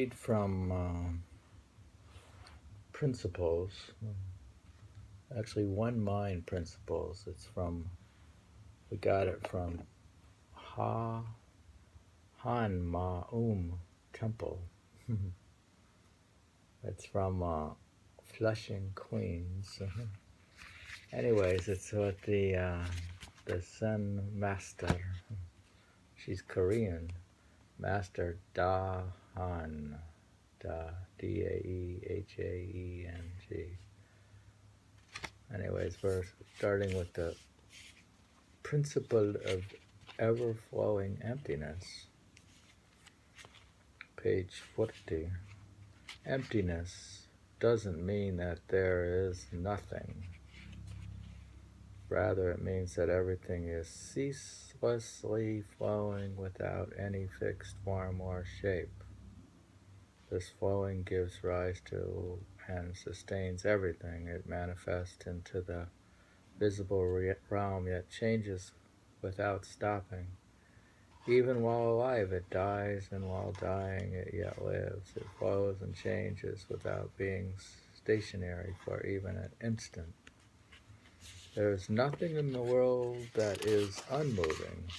read from Principles, actually OneMind Principles. We got it from HanMaUm Temple. It's from Flushing, Queens. Anyways, it's what the Zen master, she's Korean, Master Daehaeng, Daehaeng. Anyways, we're starting with the principle of ever-flowing emptiness. Page 40. Emptiness doesn't mean that there is nothing. Rather, it means that everything is ceaselessly flowing without any fixed form or shape. This flowing gives rise to and sustains everything. It manifests into the visible realm, yet changes without stopping. Even while alive, it dies, and while dying, it yet lives. It flows and changes without being stationary for even an instant. There is nothing in the world that is unmoving.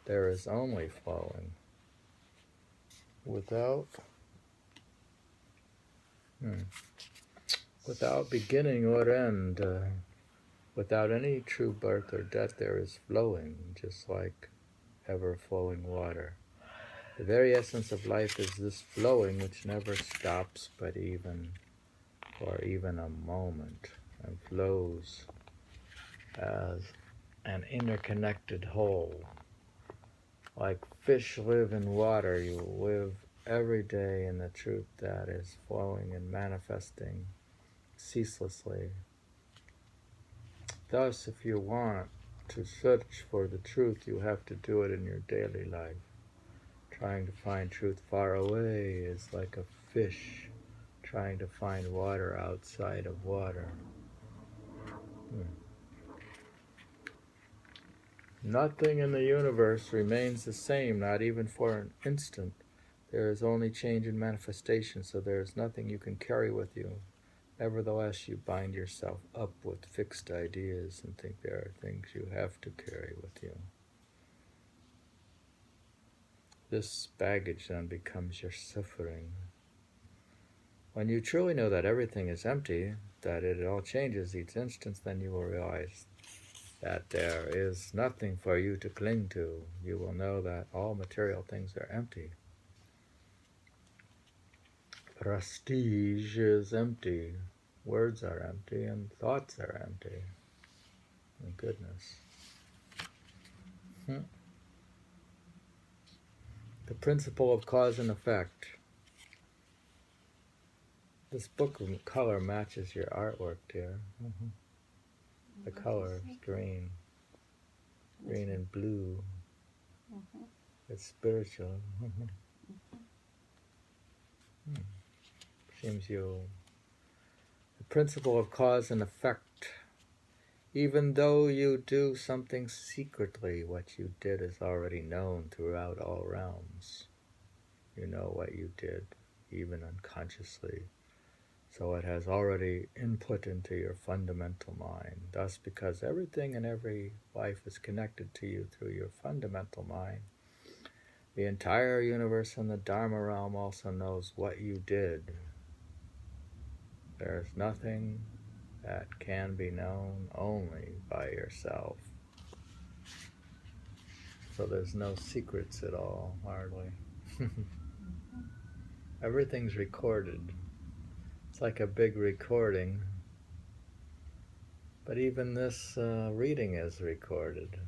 There is only flowing. Without beginning or end, without any true birth or death, there is flowing, just like ever-flowing water. The very essence of life is this flowing which never stops but for even a moment, and flows as an interconnected whole. Like fish live in water, you live every day in the truth that is flowing and manifesting ceaselessly. Thus, if you want to search for the truth, you have to do it in your daily life. Trying to find truth far away is like a fish trying to find water outside of water. Nothing in the universe remains the same, not even for an instant. There is only change in manifestation, so there is nothing you can carry with you. Nevertheless, you bind yourself up with fixed ideas and think there are things you have to carry with you. This baggage then becomes your suffering. When you truly know that everything is empty, that it all changes each instant, then you will realize that there is nothing for you to cling to. You will know that all material things are empty. Prestige is empty. Words are empty, and thoughts are empty. And goodness. The principle of cause and effect. This book of color matches your artwork, dear. The color is green. Green and blue. It's spiritual. Seems the principle of cause and effect. Even though you do something secretly, what you did is already known throughout all realms. You know what you did, even unconsciously. So it has already input into your fundamental mind. Thus, because everything in every life is connected to you through your fundamental mind, the entire universe and the Dharma realm also knows what you did. There is nothing that can be known only by yourself. So there's no secrets at all, hardly. Everything's recorded. It's like a big recording. But even this reading is recorded.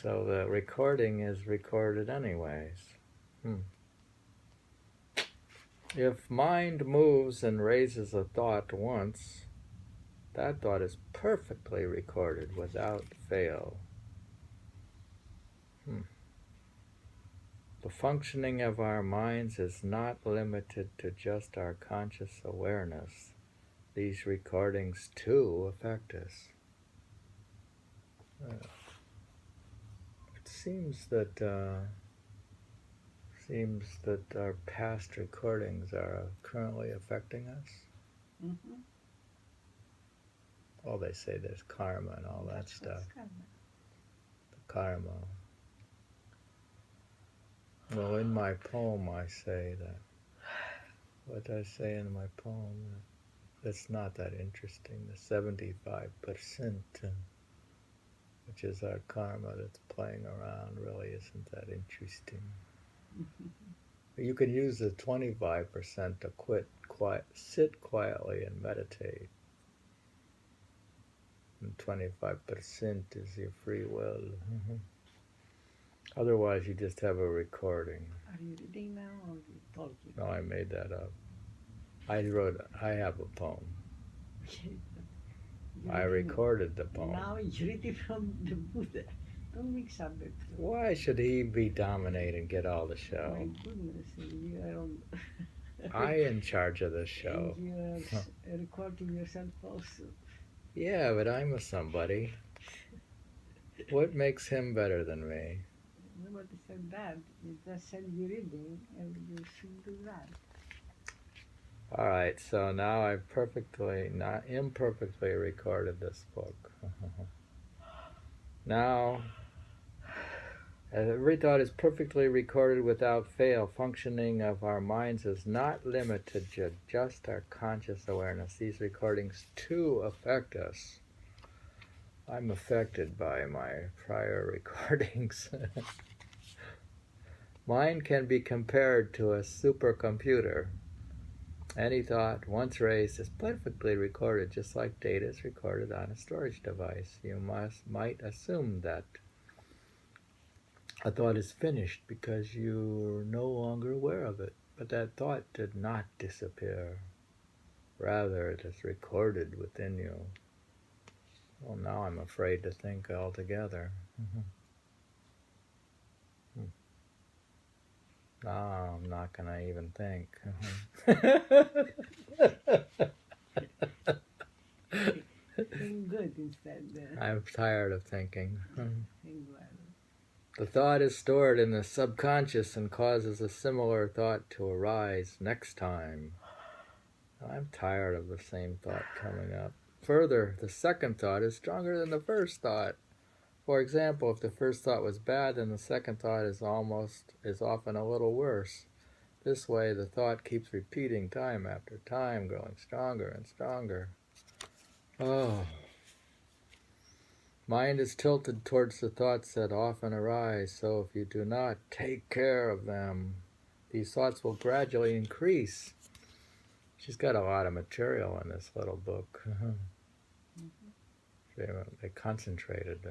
So the recording is recorded anyways. If mind moves and raises a thought once, that thought is perfectly recorded without fail. The functioning of our minds is not limited to just our conscious awareness. These recordings too affect us. It seems that Seems that our past recordings are currently affecting us. Mm-hmm. Well, they say there's karma and all that stuff. Karma. The karma. Well, in my poem I say that. What I say in my poem, that's not that interesting. The 75%, which is our karma that's playing around, really isn't that interesting. You can use the 25% to sit quietly and meditate. And 25% is your free will. Otherwise, you just have a recording. Are you reading now or you talking? No, I made that up. I have a poem. I recorded the poem. Now you read it from the Buddha. Don't mix up the two. Why should he be dominate and get all the show? My goodness, you are on. I in charge of this show. And you are recording yourself also. Yeah, but I'm a somebody. What makes him better than me? Nobody said that. You just said you're reading and you should do that. All right, so now I've imperfectly recorded this book. Now, every thought is perfectly recorded without fail. Functioning of our minds is not limited to just our conscious awareness. These recordings too affect us. I'm affected by my prior recordings. Mind can be compared to a supercomputer. Any thought, once raised, is perfectly recorded, just like data is recorded on a storage device. You might assume that a thought is finished because you're no longer aware of it. But that thought did not disappear. Rather, it is recorded within you. Well, now I'm afraid to think altogether. Now I'm not going to even think. Think good instead. I'm tired of thinking. Think well. The thought is stored in the subconscious and causes a similar thought to arise next time. I'm tired of the same thought coming up. Further, the second thought is stronger than the first thought. For example, if the first thought was bad, then the second thought is often a little worse. This way, the thought keeps repeating time after time, growing stronger and stronger. Oh. Mind is tilted towards the thoughts that often arise, so if you do not take care of them, these thoughts will gradually increase. She's got a lot of material in this little book. They concentrated.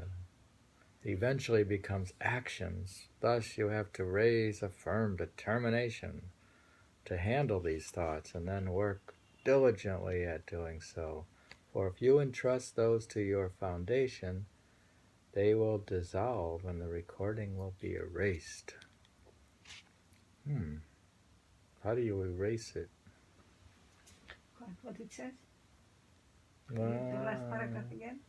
It eventually becomes actions. Thus, you have to raise a firm determination to handle these thoughts and then work diligently at doing so. For if you entrust those to your foundation, they will dissolve and the recording will be erased. How do you erase it? What it says? The last paragraph again?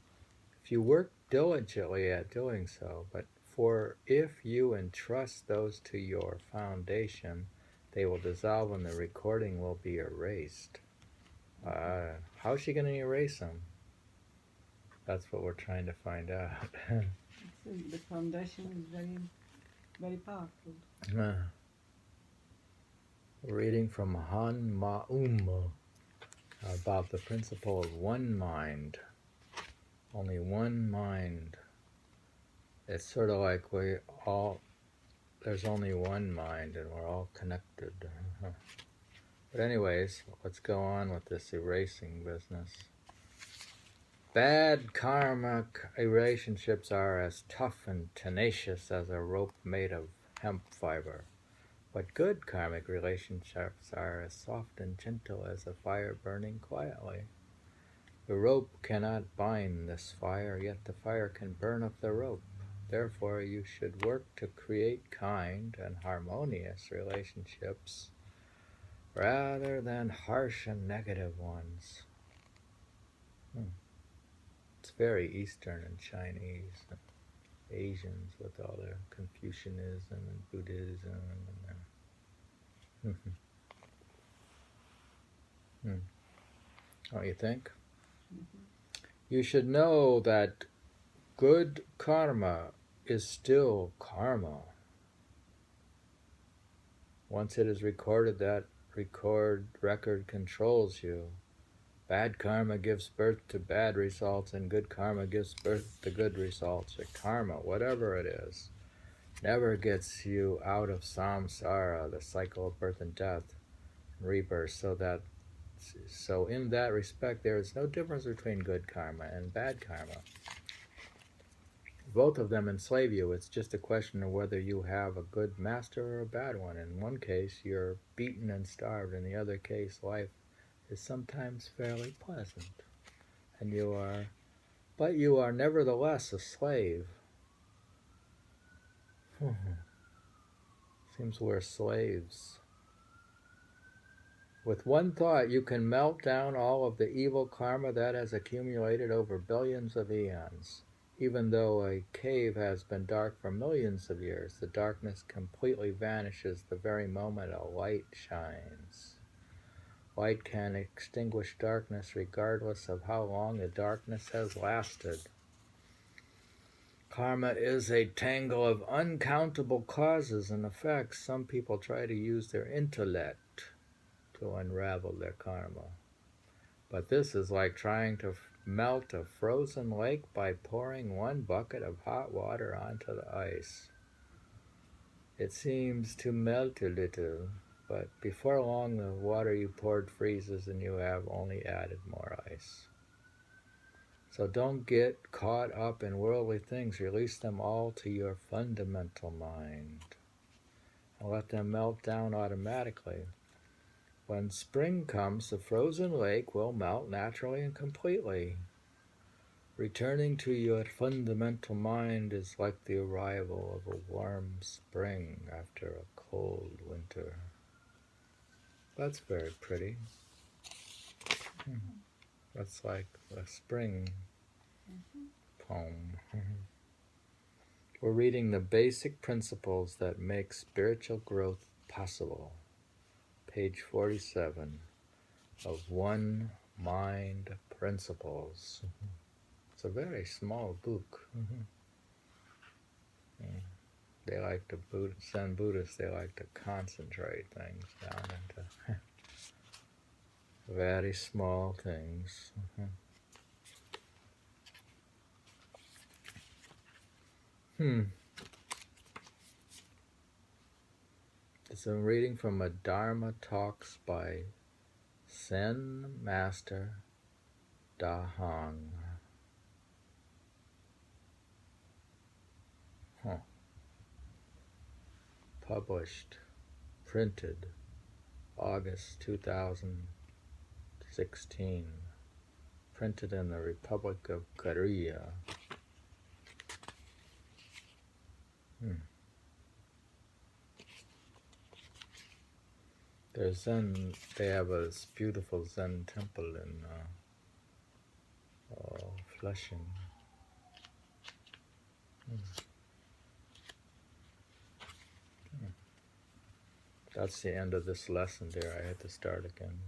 If you work diligently at doing so, but for if you entrust those to your foundation, they will dissolve and the recording will be erased. How's she going to erase them? That's what we're trying to find out. The foundation is very, very powerful. Reading from HanMaUm about the principle of one mind. Only one mind. It's sort of like there's only one mind and we're all connected. But anyways, let's go on with this erasing business. Bad karmic relationships are as tough and tenacious as a rope made of hemp fiber. But good karmic relationships are as soft and gentle as a fire burning quietly. The rope cannot bind this fire, yet the fire can burn up the rope. Therefore, you should work to create kind and harmonious relationships rather than harsh and negative ones. It's very Eastern and Chinese and Asians with all their Confucianism and Buddhism and their Mhm. Mm. Don't you think? Mhm. You should know that good karma is still karma. Once it is recorded, that record controls you. Bad karma gives birth to bad results, and good karma gives birth to good results. Or karma, whatever it is, never gets you out of samsara, the cycle of birth and death, and rebirth. So in that respect, there is no difference between good karma and bad karma. Both of them enslave you. It's just a question of whether you have a good master or a bad one. In one case, you're beaten and starved. In the other case, life is sometimes fairly pleasant. And but you are nevertheless a slave. Seems we're slaves. With one thought, you can melt down all of the evil karma that has accumulated over billions of eons. Even though a cave has been dark for millions of years, the darkness completely vanishes the very moment a light shines. Light can extinguish darkness regardless of how long the darkness has lasted. Karma is a tangle of uncountable causes and effects. Some people try to use their intellect to unravel their karma. But this is like trying to melt a frozen lake by pouring one bucket of hot water onto the ice. It seems to melt a little, but before long the water you poured freezes and you have only added more ice. So don't get caught up in worldly things. Release them all to your fundamental mind and let them melt down automatically. When spring comes, the frozen lake will melt naturally and completely. Returning to your fundamental mind is like the arrival of a warm spring after a cold winter. That's very pretty. That's like a spring poem. We're reading the basic principles that make spiritual growth possible. Page 47 of OneMind Principles. It's a very small book. They like to, Zen Buddhists, they like to concentrate things down into very small things. It's a reading from a Dharma Talks by Zen Master Daehaeng. Published, printed, August 2016. Printed in the Republic of Korea. There's Zen, they have a beautiful Zen temple in Flushing. That's the end of this lesson there. I had to start again.